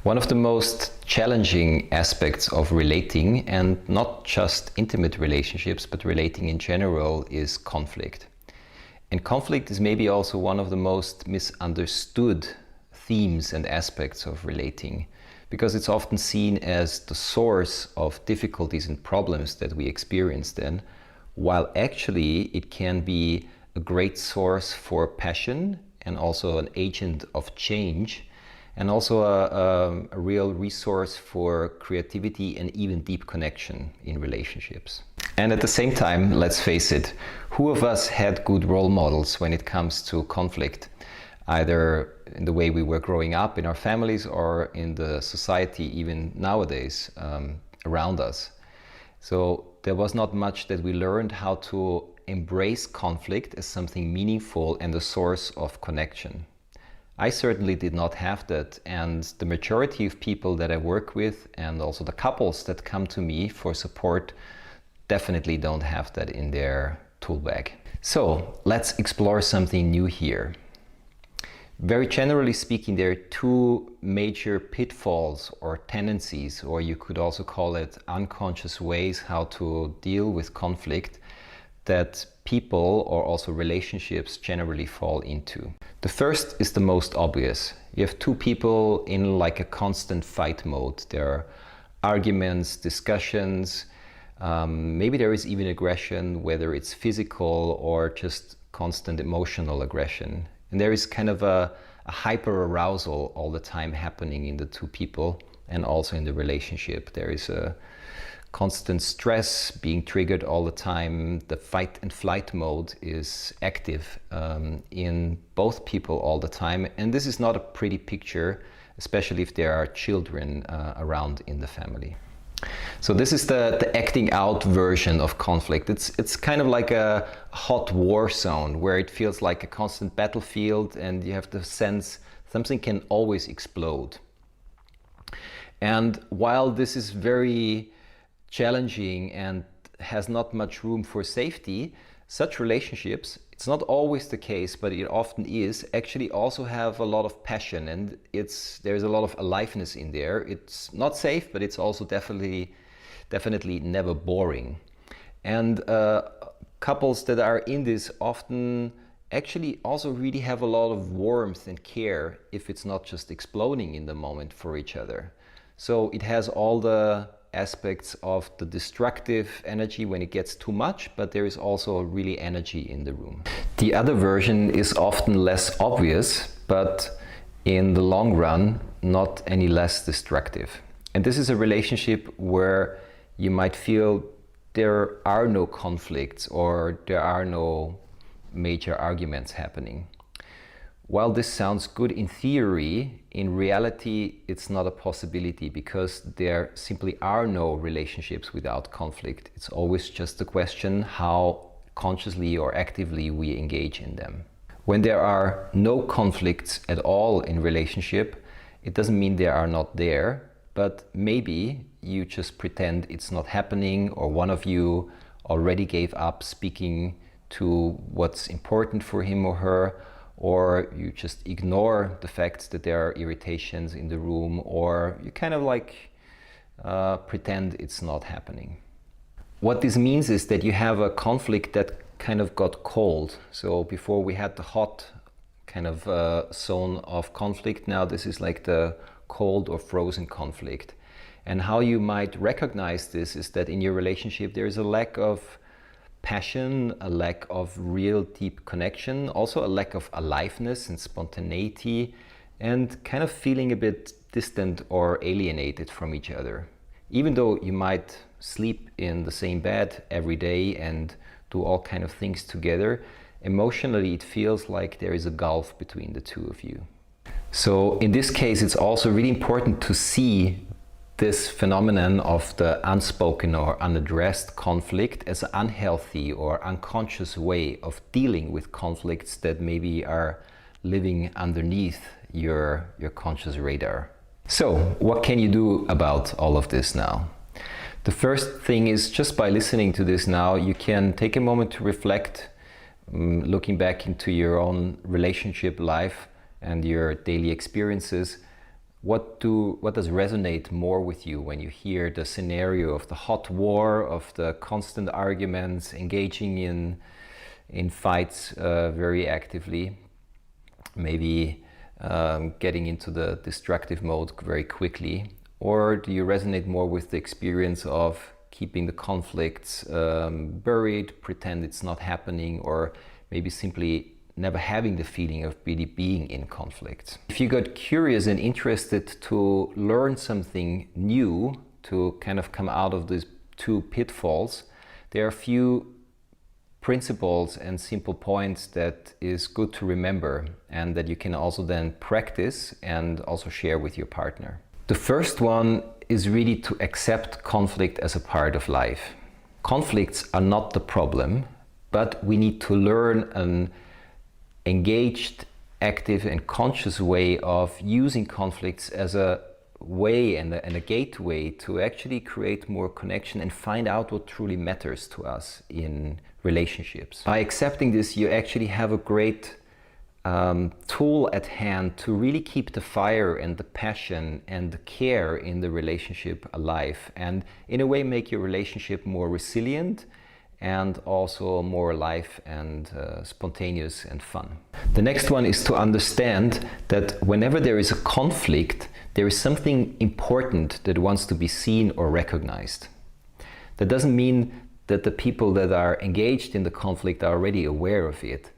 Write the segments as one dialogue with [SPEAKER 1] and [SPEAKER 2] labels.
[SPEAKER 1] One of the most challenging aspects of relating, and not just intimate relationships, but relating in general, is conflict. And conflict is maybe also one of the most misunderstood themes and aspects of relating, because it's often seen as the source of difficulties and problems that we experience then, while actually it can be a great source for passion and also an agent of change, and also a real resource for creativity and even deep connection in relationships. And at the same time, let's face it, who of us had good role models when it comes to conflict, either in the way we were growing up in our families or in the society even nowadays around us? So there was not much that we learned how to embrace conflict as something meaningful and a source of connection. I certainly did not have that, and the majority of people that I work with and also the couples that come to me for support definitely don't have that in their tool bag. So let's explore something new here. Very generally speaking, there are two major pitfalls or tendencies, or you could also call it unconscious ways how to deal with conflict, that people or also relationships generally fall into. The first is the most obvious. You have two people in like a constant fight mode. There are arguments, discussions, maybe there is even aggression, whether it's physical or just constant emotional aggression. And there is kind of a hyper arousal all the time happening in the two people and also in the relationship. There is a constant stress being triggered all the time. The fight and flight mode is active in both people all the time. And this is not a pretty picture, especially if there are children around in the family. So this is the acting out version of conflict. It's kind of like a hot war zone where it feels like a constant battlefield and you have the sense something can always explode. And while this is very challenging and has not much room for safety, such relationships, it's not always the case, but it often is, actually also have a lot of passion, and there's a lot of aliveness in there. It's not safe, but it's also definitely never boring. And couples that are in this often actually also really have a lot of warmth and care if it's not just exploding in the moment for each other. So it has all the aspects of the destructive energy when it gets too much, but there is also really energy in the room. The other version is often less obvious, but in the long run, not any less destructive. And this is a relationship where you might feel there are no conflicts or there are no major arguments happening. While this sounds good in theory, in reality it's not a possibility, because there simply are no relationships without conflict. It's always just a question how consciously or actively we engage in them. When there are no conflicts at all in relationship, it doesn't mean they are not there, but maybe you just pretend it's not happening, or one of you already gave up speaking to what's important for him or her, or you just ignore the fact that there are irritations in the room, or you kind of like pretend it's not happening. What this means is that you have a conflict that kind of got cold. So before we had the hot kind of zone of conflict, now this is like the cold or frozen conflict. And how you might recognize this is that in your relationship there is a lack of passion, a lack of real deep connection, also a lack of aliveness and spontaneity, and kind of feeling a bit distant or alienated from each other. Even though you might sleep in the same bed every day and do all kind of things together, emotionally it feels like there is a gulf between the two of you. So in this case, it's also really important to see this phenomenon of the unspoken or unaddressed conflict as an unhealthy or unconscious way of dealing with conflicts that maybe are living underneath your conscious radar. So what can you do about all of this now? The first thing is, just by listening to this now, you can take a moment to reflect, looking back into your own relationship life and your daily experiences. what does resonate more with you when you hear the scenario of the hot war, of the constant arguments, engaging in fights very actively, maybe getting into the destructive mode very quickly? Or do you resonate more with the experience of keeping the conflicts buried, pretend it's not happening, or maybe simply never having the feeling of really being in conflict? If you got curious and interested to learn something new, to kind of come out of these two pitfalls, there are a few principles and simple points that is good to remember and that you can also then practice and also share with your partner. The first one is really to accept conflict as a part of life. Conflicts are not the problem, but we need to learn an engaged, active and conscious way of using conflicts as a way and a gateway to actually create more connection and find out what truly matters to us in relationships. By accepting this, you actually have a great tool at hand to really keep the fire and the passion and the care in the relationship alive, and in a way make your relationship more resilient and also more alive and spontaneous and fun. The next one is to understand that whenever there is a conflict, there is something important that wants to be seen or recognized. That doesn't mean that the people that are engaged in the conflict are already aware of it,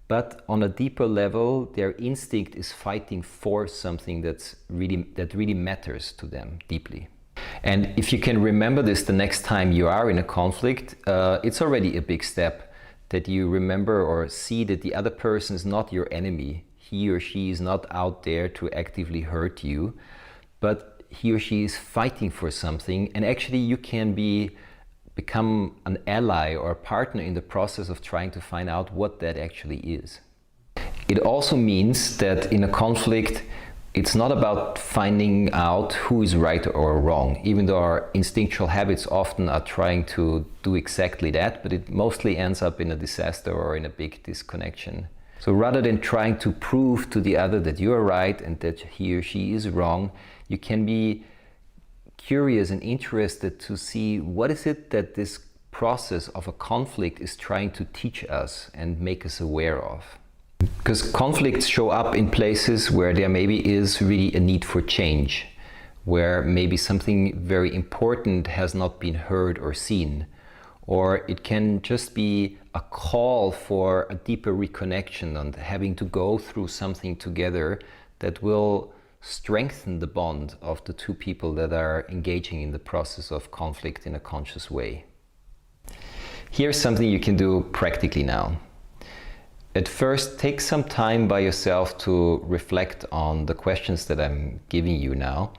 [SPEAKER 1] but on a deeper level, their instinct is fighting for something that really matters to them deeply. And if you can remember this the next time you are in a conflict, it's already a big step that you remember or see that the other person is not your enemy. He or she is not out there to actively hurt you, but he or she is fighting for something, and actually you can become an ally or a partner in the process of trying to find out what that actually is. It also means that in a conflict, it's not about finding out who is right or wrong, even though our instinctual habits often are trying to do exactly that, but it mostly ends up in a disaster or in a big disconnection. So rather than trying to prove to the other that you are right and that he or she is wrong, you can be curious and interested to see what is it that this process of a conflict is trying to teach us and make us aware of. Because conflicts show up in places where there maybe is really a need for change, where maybe something very important has not been heard or seen, or it can just be a call for a deeper reconnection and having to go through something together that will strengthen the bond of the two people that are engaging in the process of conflict in a conscious way. Here's something you can do practically now. At first, take some time by yourself to reflect on the questions that I'm giving you now.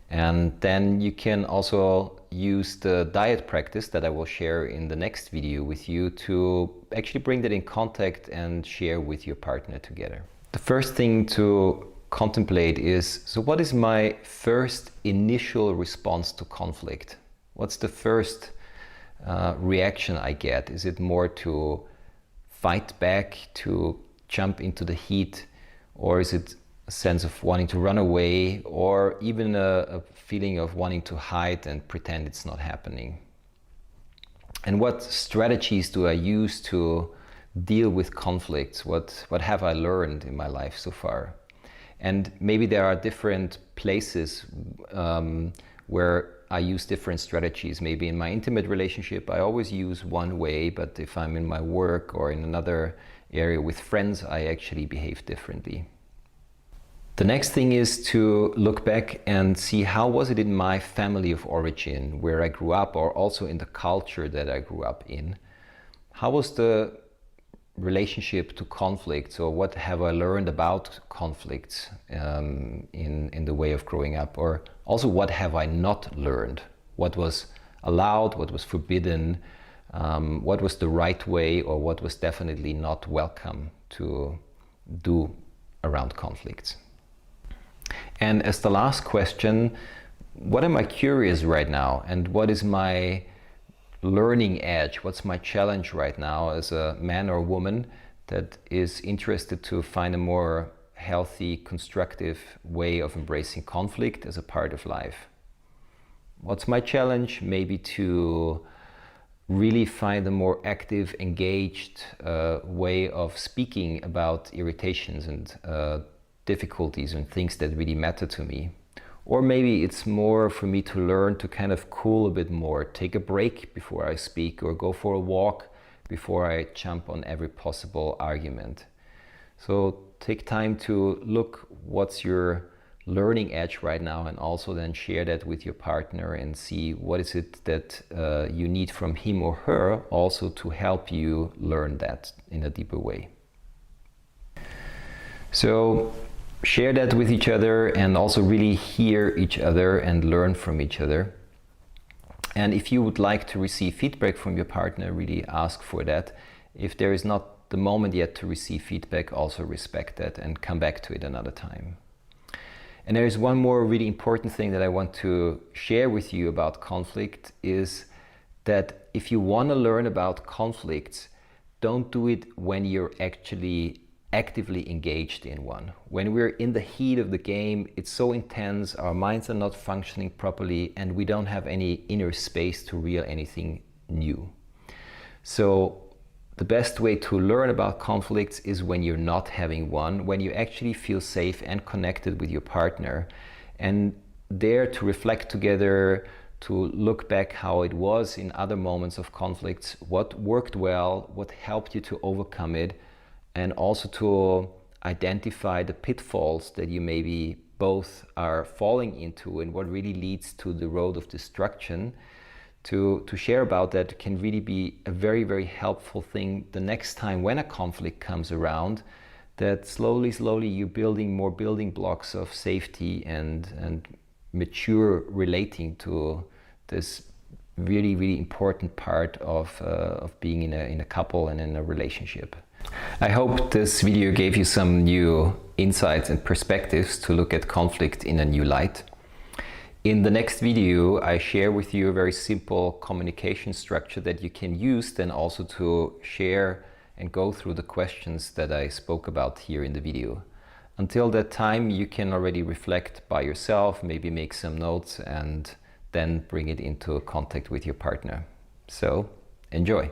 [SPEAKER 1] And then you can also use the diet practice that I will share in the next video with you to actually bring that in contact and share with your partner together. The first thing to contemplate is, so what is my first initial response to conflict? What's the first reaction I get? Is it more to fight back, to jump into the heat, or is it a sense of wanting to run away, or even a feeling of wanting to hide and pretend it's not happening? And what strategies do I use to deal with conflicts? What have I learned in my life so far? And maybe there are different places where I use different strategies. Maybe in my intimate relationship, I always use one way, but if I'm in my work or in another area with friends, I actually behave differently. The next thing is to look back and see how was it in my family of origin, where I grew up, or also in the culture that I grew up in. How was the relationship to conflicts, or what have I learned about conflicts in the way of growing up? Or also, what have I not learned? What was allowed, what was forbidden, what was the right way, or what was definitely not welcome to do around conflicts? And as the last question, what am I curious right now, and what is my learning edge? What's my challenge right now as a man or woman that is interested to find a more healthy, constructive way of embracing conflict as a part of life. What's my challenge? Maybe to really find a more active, engaged way of speaking about irritations and difficulties and things that really matter to me. Or maybe it's more for me to learn to kind of cool a bit more, take a break before I speak, or go for a walk before I jump on every possible argument. So take time to look what's your learning edge right now, and also then share that with your partner and see what is it that you need from him or her also to help you learn that in a deeper way. So share that with each other and also really hear each other and learn from each other. And if you would like to receive feedback from your partner, really ask for that. If there is not the moment yet to receive feedback, also respect that and come back to it another time. And there is one more really important thing that I want to share with you about conflict, is that if you want to learn about conflicts, don't do it when you're actually actively engaged in one. When we're in the heat of the game, it's so intense, our minds are not functioning properly, and we don't have any inner space to real anything new. So the best way to learn about conflicts is when you're not having one, when you actually feel safe and connected with your partner, and dare to reflect together, to look back how it was in other moments of conflicts, what worked well, what helped you to overcome it, and also to identify the pitfalls that you maybe both are falling into and what really leads to the road of destruction. To share about that can really be a very, very helpful thing the next time when a conflict comes around, that slowly you're building more building blocks of safety and mature relating to this really, really important part of being in a couple and in a relationship. I hope this video gave you some new insights and perspectives to look at conflict in a new light. In the next video, I share with you a very simple communication structure that you can use then also to share and go through the questions that I spoke about here in the video. Until that time, you can already reflect by yourself, maybe make some notes, and then bring it into contact with your partner. So, enjoy!